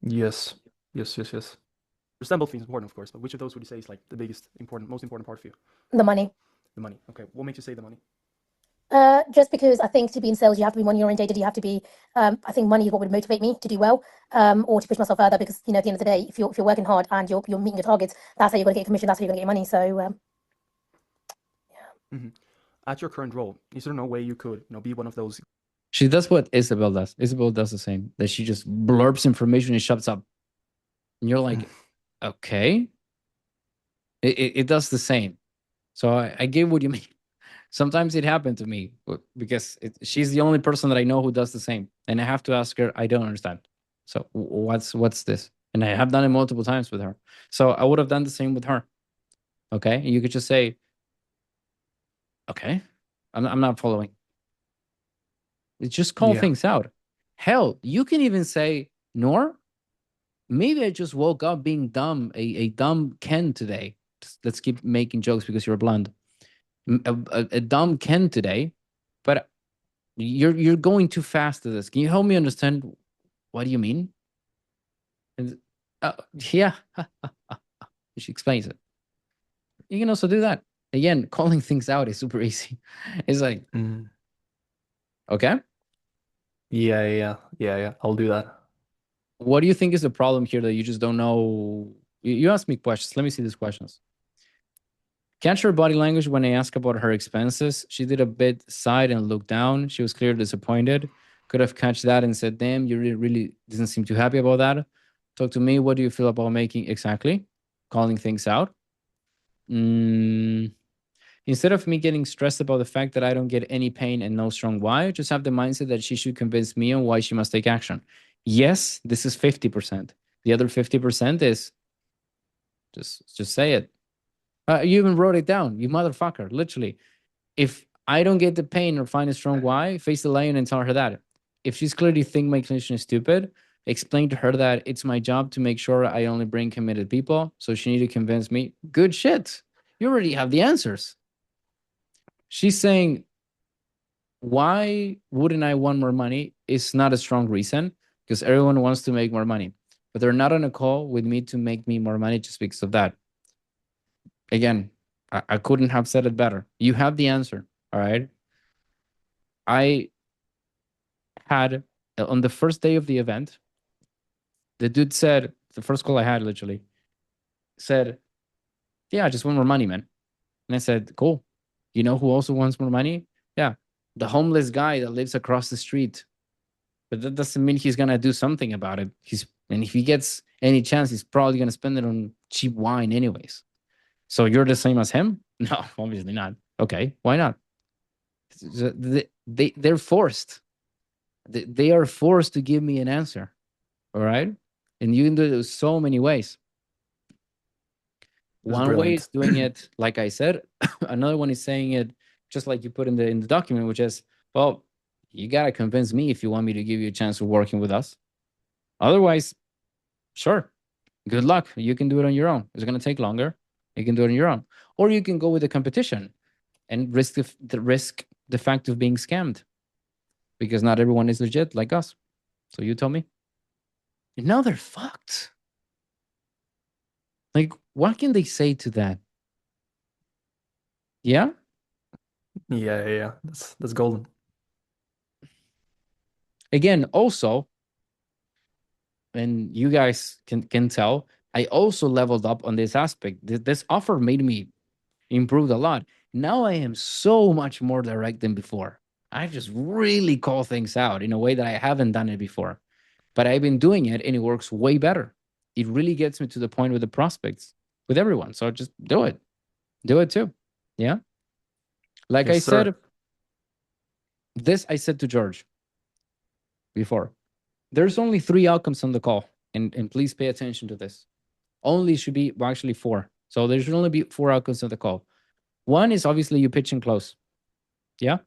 Yes. Understand both things important, of course, but which of those would you say is like the most important part for you? The money. The money. Okay. What makes you say the money? Just because I think to be in sales, you have to be money orientated. You have to be. I think money is what would motivate me to do well, or to push myself further. Because at the end of the day, if you're working hard and you're meeting your targets, that's how you're going to get commission. That's how you're going to get money. So, At your current role, is there no way you could, be one of those? She does what Isabel does. Isabel does the same. That she just blurps information and shuts up. And you're like, okay. It does the same. So I get what you mean. Sometimes it happened to me because she's the only person that I know who does the same. And I have to ask her, I don't understand. So what's this? And I have done it multiple times with her. So I would have done the same with her. Okay. And you could just say, okay, I'm not following. Just call things out. Hell, you can even say, Noor, maybe I just woke up being dumb, a dumb Ken today. Let's keep making jokes because you're blonde. A dumb Ken today, but you're going too fast to this. Can you help me understand what do you mean? And yeah, she explains it. You can also do that. Again, calling things out is super easy. It's like, okay. Yeah. I'll do that. What do you think is the problem here that you just don't know? You asked me questions. Let me see these questions. Catch her body language when I asked about her expenses. She did a bit side and looked down. She was clearly disappointed. Could have catch that and said, damn, you really didn't seem too happy about that. Talk to me. What do you feel about making exactly? Calling things out. Instead of me getting stressed about the fact that I don't get any pain and no strong why, just have the mindset that she should convince me on why she must take action. Yes, this is 50%. The other 50% is just say it. You even wrote it down, you motherfucker. Literally, if I don't get the pain or find a strong why, face the lion and tell her that. If she's clearly think my clinician is stupid, explain to her that it's my job to make sure I only bring committed people. So she need to convince me. Good shit. You already have the answers. She's saying, why wouldn't I want more money? It's not a strong reason because everyone wants to make more money, but they're not on a call with me to make me more money just because of that. Again, I couldn't have said it better. You have the answer. All right. I had on the first day of the event, the dude said, the first call I had literally said, yeah, I just want more money, man. And I said, cool. You know who also wants more money? Yeah. The homeless guy that lives across the street. But that doesn't mean he's going to do something about it. And if he gets any chance, he's probably going to spend it on cheap wine anyways. So you're the same as him? No, obviously not. Okay, why not? They're forced. They are forced to give me an answer. All right. And you can do it in so many ways. That's One way brilliant. is doing it, like I said. Another one is saying it just like you put in the document, which is, well, you gotta convince me if you want me to give you a chance of working with us. Otherwise, sure, good luck. You can do it on your own. It's gonna take longer. You can do it on your own, or you can go with the competition and risk the fact of being scammed, because not everyone is legit like us. So you tell me. And now they're fucked. Like, what can they say to that? Yeah. Yeah. That's golden. Again, also, and you guys can tell, I also leveled up on this aspect. This offer made me improve a lot. Now I am so much more direct than before. I just really call things out in a way that I haven't done it before. But I've been doing it and it works way better. It really gets me to the point with the prospects, with everyone. So just do it. Do it too. Yeah. Like Yes, I sir. said, this I said to George before. There's only 3 outcomes on the call. And please pay attention to this. Only should be, well, actually 4. So there should only be 4 outcomes of the call. One is obviously you pitch and close. Yeah.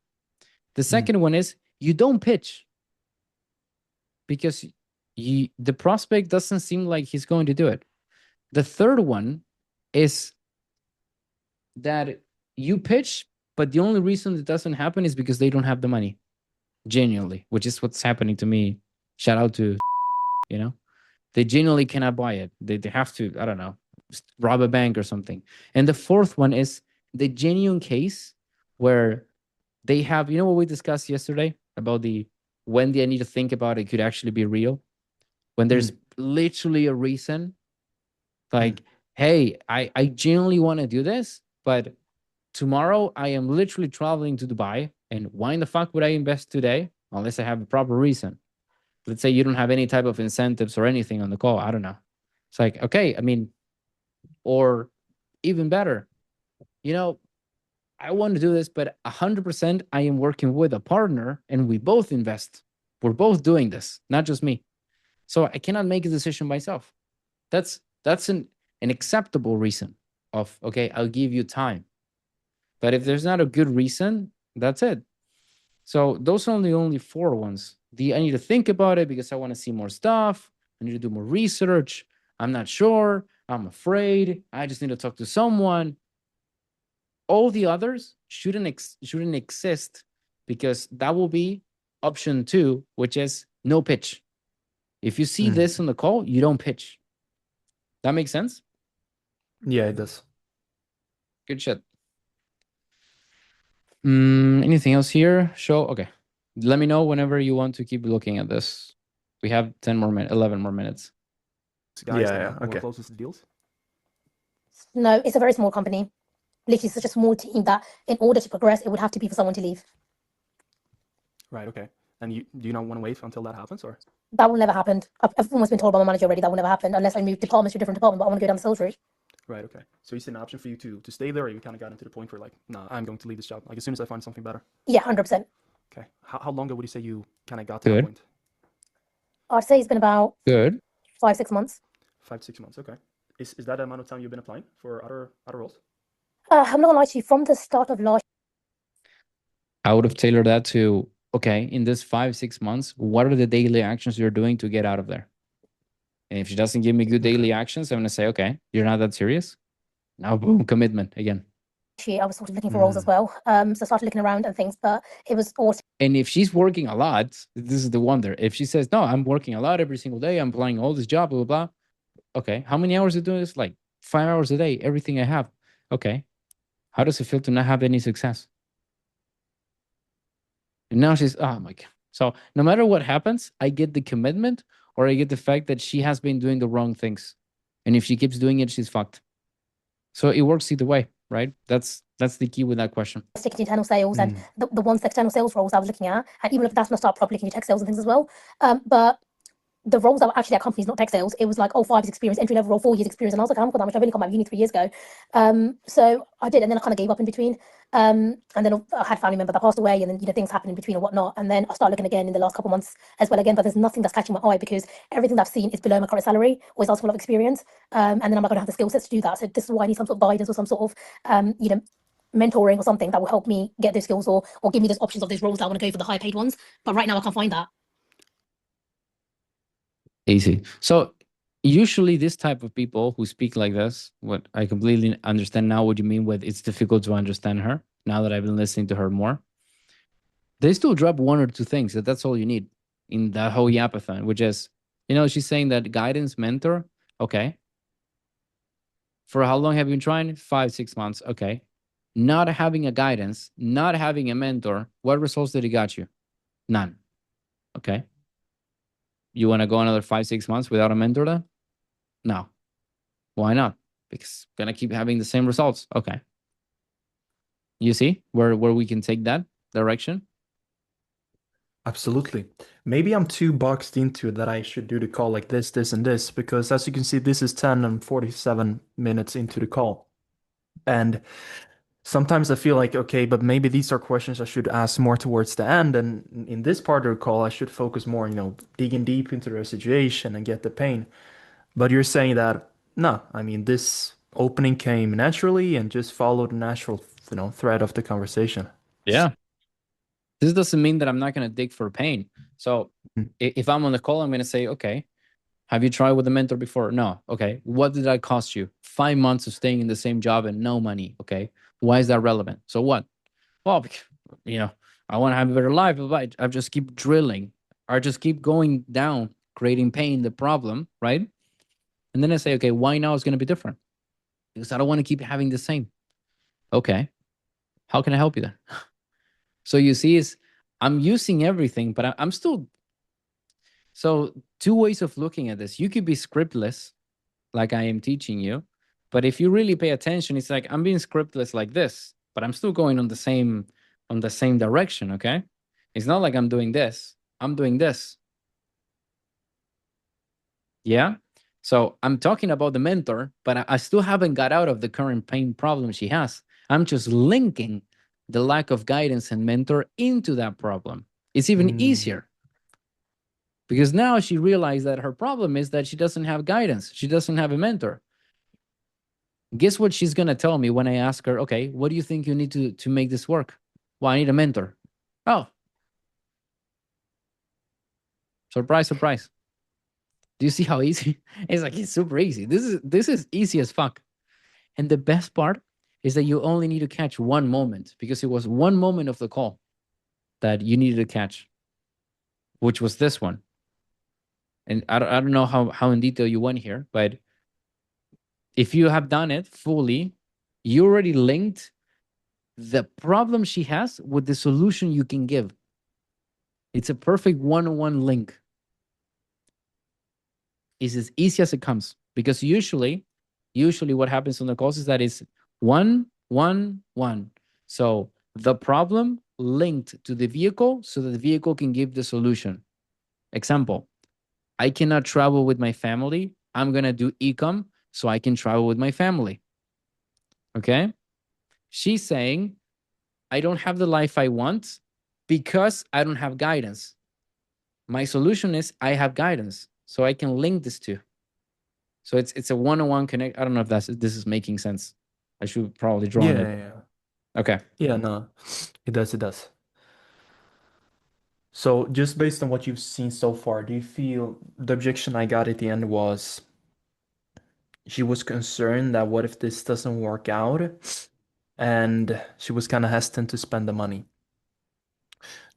The second one is you don't pitch because the prospect doesn't seem like he's going to do it. The third one is that you pitch, but the only reason it doesn't happen is because they don't have the money. Genuinely, which is what's happening to me. Shout out to, they genuinely cannot buy it. They have to, I don't know, rob a bank or something. And the fourth one is the genuine case where they have, what we discussed yesterday about when they need to think about it could actually be real. When there's literally a reason, like, hey, I genuinely want to do this, but tomorrow I am literally traveling to Dubai, and why in the fuck would I invest today unless I have a proper reason? Let's say you don't have any type of incentives or anything on the call. I don't know. It's like, okay, I mean, or even better, I want to do this, but 100% I am working with a partner and we both invest. We're both doing this, not just me. So I cannot make a decision myself. That's an acceptable reason of, okay, I'll give you time. But if there's not a good reason, that's it. So those are the only 4 ones. I need to think about it because I want to see more stuff. I need to do more research. I'm not sure. I'm afraid. I just need to talk to someone. All the others shouldn't exist because that will be option 2, which is no pitch. If you see this on the call, you don't pitch. That makes sense? Yeah, it does. Good shit. Anything else here? Show. Okay. Let me know whenever you want to keep looking at this. We have 11 more minutes. Guys, Yeah, okay. Closest deals. No, it's a very small company. Literally such a small team that in order to progress, it would have to be for someone to leave. Right. Okay. And do you not want to wait until that happens, or? That will never happen. I've almost been told by my manager already that will never happen unless I move departments to a different department, but I want to go down the sales route. Right. Okay. So you see an option for you to stay there, or you kind of got into the point where like, nah, I'm going to leave this job. Like as soon as I find something better. Yeah, 100%. Okay. How long ago would you say you kind of got to that point? I'd say it's been about Good. 5-6 months. 5 to 6 months. Okay. Is that the amount of time you've been applying for other roles? I'm not gonna lie to you. From the start of last, I would have tailored that to, okay, in this 5-6 months, what are the daily actions you're doing to get out of there? And if she doesn't give me good daily actions, I'm gonna say, okay, you're not that serious. Now, boom, commitment again. I was sort of looking for roles as well. So I started looking around and things, but it was also And if she's working a lot, this is the wonder. If she says, no, I'm working a lot every single day, I'm applying all this job, blah, blah, blah. Okay, how many hours are you doing this? Like 5 hours a day, everything I have. Okay, how does it feel to not have any success? And now she's, oh my God. So no matter what happens, I get the commitment or I get the fact that she has been doing the wrong things. And if she keeps doing it, she's fucked. So it works either way, right? That's the key with that question. sticking to internal sales and the ones, the external sales roles I was looking at. And even if that's not start properly, can you tech sales and things as well? But the roles that were actually at companies, not tech sales, it was like, oh, 5 years experience, entry level role, 4 years experience. And I was like, I haven't got that much. I've only come out of uni 3 years ago. So I did. And then I kind of gave up in between. And then I had a family member that passed away, and then, things happened in between and whatnot. And then I started looking again in the last couple of months as well again, but there's nothing that's catching my eye because everything that I've seen is below my current salary, or is asking a lot of experience. And then I'm not going to have the skill sets to do that. So this is why I need some sort of guidance or some sort of, mentoring or something that will help me get those skills or give me those options of those roles that I want to go for, the higher paid ones. But right now I can't find that. Easy. So usually this type of people who speak like this, what I completely understand now what you mean with it's difficult to understand her now that I've been listening to her more. They still drop 1 or 2 things. That's all you need in that whole yapathon, which is, she's saying that guidance mentor. Okay. For how long have you been trying? 5, 6 months. Okay. Not having a guidance, not having a mentor. What results did it got you? None. Okay. You want to go another 5, 6 months without a mentor then? No. Why not? Because gonna keep having the same results. Okay. You see where we can take that direction? Absolutely. Maybe I'm too boxed into that I should do the call like this, and this, because as you can see, this is 10 and 47 minutes into the call. And sometimes I feel like, okay, but maybe these are questions I should ask more towards the end. And in this part of the call, I should focus more, digging deep into their situation and get the pain. But you're saying that, no, I mean, this opening came naturally and just followed the natural, thread of the conversation. Yeah. This doesn't mean that I'm not going to dig for pain. So if I'm on the call, I'm going to say, okay, have you tried with a mentor before? No. Okay. What did that cost you? 5 months of staying in the same job and no money. Okay. Why is that relevant? So what? Well, because, I want to have a better life. But I just keep drilling. I just keep going down, creating pain, the problem, right? And then I say, okay, why now is going to be different? Because I don't want to keep having the same. Okay. How can I help you then? So you see, I'm using everything, but I'm still. So 2 ways of looking at this. You could be scriptless, like I am teaching you. But if you really pay attention, it's like I'm being scriptless like this, but I'm still going on the same direction, okay? It's not like I'm doing this. I'm doing this. Yeah? So I'm talking about the mentor, but I still haven't got out of the current pain problem she has. I'm just linking the lack of guidance and mentor into that problem. It's even easier because now she realized that her problem is that she doesn't have guidance. She doesn't have a mentor. Guess what she's going to tell me when I ask her, okay, what do you think you need to make this work? Well, I need a mentor. Oh. Surprise, surprise. Do you see how easy? It's super easy. This is easy as fuck. And the best part is that you only need to catch one moment because it was one moment of the call that you needed to catch, which was this one. And I don't know how in detail you went here, but if you have done it fully, you already linked the problem she has with the solution you can give. It's a perfect one-on-one link. It's as easy as it comes because usually what happens on the calls is that it's 1, 1, 1. So the problem linked to the vehicle so that the vehicle can give the solution. Example, I cannot travel with my family. I'm going to do ecom so I can travel with my family. Okay? She's saying, I don't have the life I want because I don't have guidance. My solution is I have guidance. So I can link this to. So it's a one-on-one connect. I don't know if this is making sense. I should probably draw it. Yeah. Okay. Yeah, no, it does. So just based on what you've seen so far, do you feel the objection I got at the end was she was concerned that what if this doesn't work out? And she was kind of hesitant to spend the money.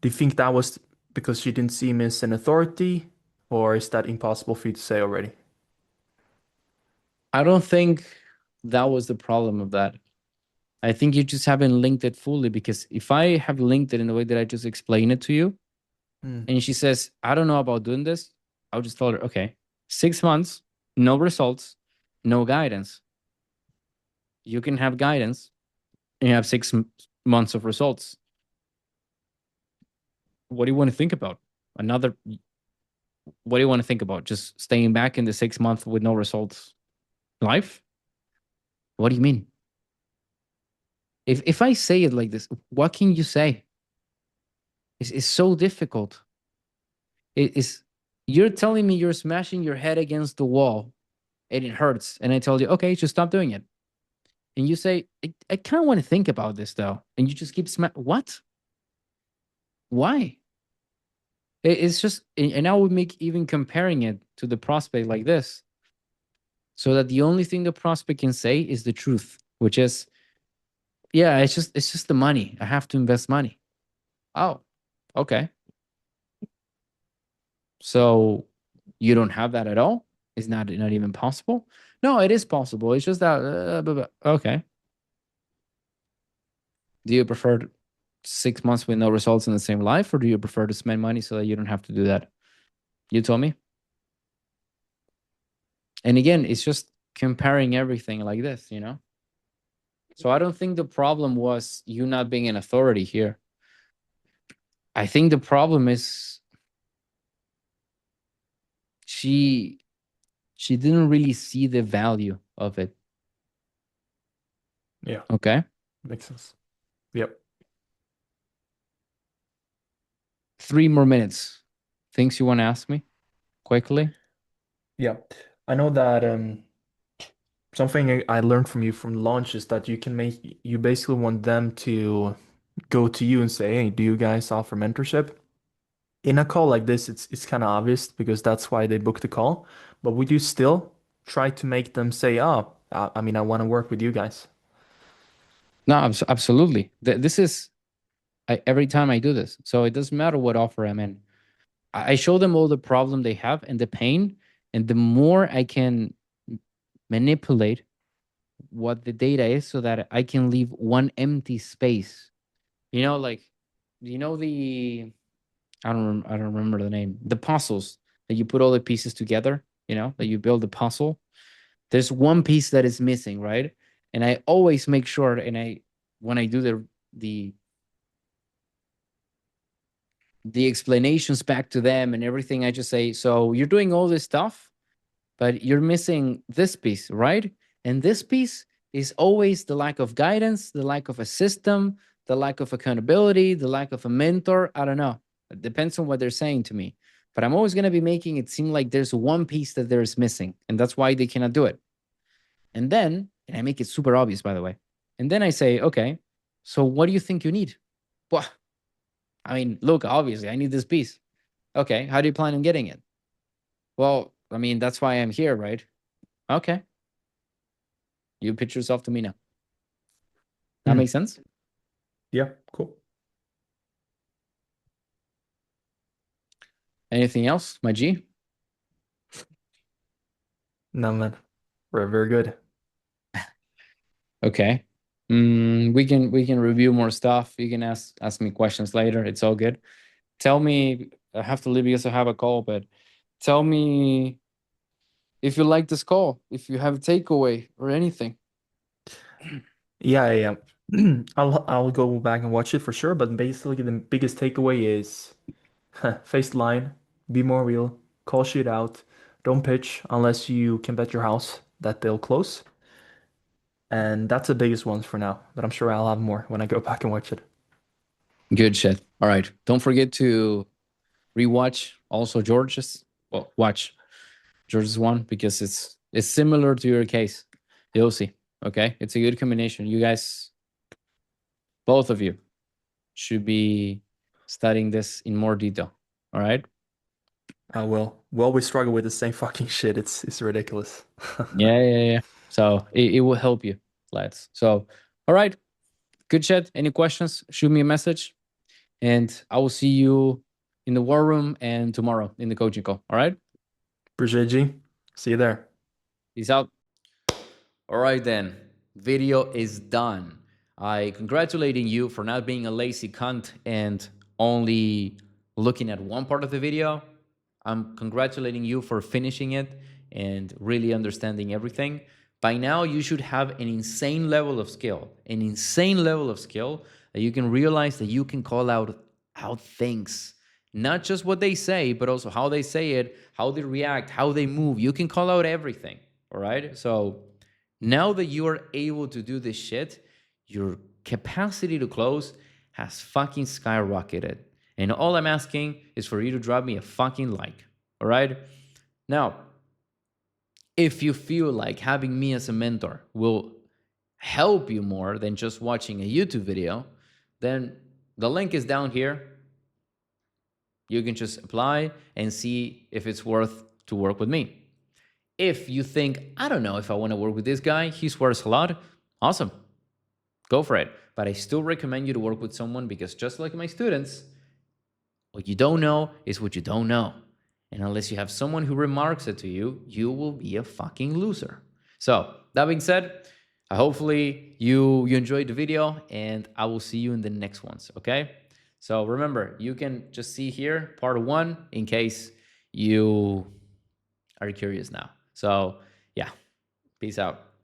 Do you think that was because she didn't see me as an authority, or is that impossible for you to say already? I don't think that was the problem of that. I think you just haven't linked it fully because if I have linked it in the way that I just explained it to you, and she says, I don't know about doing this, I'll just tell her, okay, 6 months, no results, no guidance. You can have guidance and you have 6 months of results. What do you want to think about? what do you want to think about? Just staying back in the 6 months with no results life? What do you mean? If I say it like this, what can you say? It's so difficult. It's you're telling me you're smashing your head against the wall and it hurts, and I tell you, okay, just stop doing it. And you say, I kind of want to think about this though, and you just keep what? Why? It's just, and I would make even comparing it to the prospect like this, so that the only thing the prospect can say is the truth, which is, yeah, it's just the money. I have to invest money. Oh, okay. So you don't have that at all? It's not even possible? No, it is possible. It's just that, okay. Do you prefer 6 months with no results in the same life, or do you prefer to spend money so that you don't have to do that? You told me. And again, it's just comparing everything like this, you know? So I don't think the problem was you not being an authority here. I think the problem is she didn't really see the value of it. Yeah, Okay? makes sense. Yep. 3 more minutes. Things you want to ask me quickly? Yeah. I know that something I learned from you from launch is that you basically want them to go to you and say, hey, do you guys offer mentorship? In a call like this, it's kind of obvious because that's why they booked the call. But would you still try to make them say, oh, I mean, I want to work with you guys? No, absolutely. This is every time I do this. So it doesn't matter what offer I'm in. I show them all the problem they have and the pain, and the more I can manipulate what the data is so that I can leave one empty space. You know, like, you know, I don't remember the name. The puzzles that you put all the pieces together, you know, that you build a puzzle. There's one piece that is missing, right? And I always make sure, and when I do the explanations back to them and everything, I just say, so you're doing all this stuff, but you're missing this piece, right? And this piece is always the lack of guidance, the lack of a system, the lack of accountability, the lack of a mentor. I don't know. It depends on what they're saying to me. But I'm always going to be making it seem like there's one piece that there's missing, and that's why they cannot do it. And then, and I make it super obvious, by the way. And then I say, okay, so what do you think you need? Well, I mean, look, obviously, I need this piece. Okay, how do you plan on getting it? Well, I mean, that's why I'm here, right? Okay. You pitch yourself to me now. That makes sense? Yeah, cool. Anything else, my G? No, man. We're very good. Okay. We can review more stuff. You can ask me questions later. It's all good. Tell me, I have to leave because I have a call, but tell me if you like this call, if you have a takeaway or anything. Yeah. I'll go back and watch it for sure, but basically the biggest takeaway is face the line, be more real, call shit out, don't pitch unless you can bet your house that they'll close. And that's the biggest ones for now, but I'm sure I'll have more when I go back and watch it. Good shit. All right. Don't forget to rewatch also George's. Well, watch George's one because it's similar to your case. You'll see. Okay. It's a good combination. You guys, both of you, should be studying this in more detail. All right. I will. We always struggle with the same fucking shit. It's ridiculous. Yeah. So it will help you, lads. So, all right. Good chat. Any questions? Shoot me a message. And I will see you in the war room and tomorrow in the coaching call. All right. Appreciate it, G. See you there. Peace out. All right, then. Video is done. I congratulating you for not being a lazy cunt and only looking at one part of the video. I'm congratulating you for finishing it and really understanding everything. By now, you should have an insane level of skill, that you can realize that you can call out things not just what they say, but also how they say it, how they react, how they move. You can call out everything. All right. So now that you are able to do this shit, your capacity to close has fucking skyrocketed. And all I'm asking is for you to drop me a fucking like. All right. Now, if you feel like having me as a mentor will help you more than just watching a YouTube video, then the link is down here. You can just apply and see if it's worth to work with me. If you think, I don't know if I want to work with this guy, he swears a lot, awesome, go for it. But I still recommend you to work with someone because just like my students, what you don't know is what you don't know. And unless you have someone who remarks it to you, you will be a fucking loser. So that being said, hopefully you enjoyed the video and I will see you in the next ones, okay? So remember, you can just see here part 1 in case you are curious now. So yeah, peace out.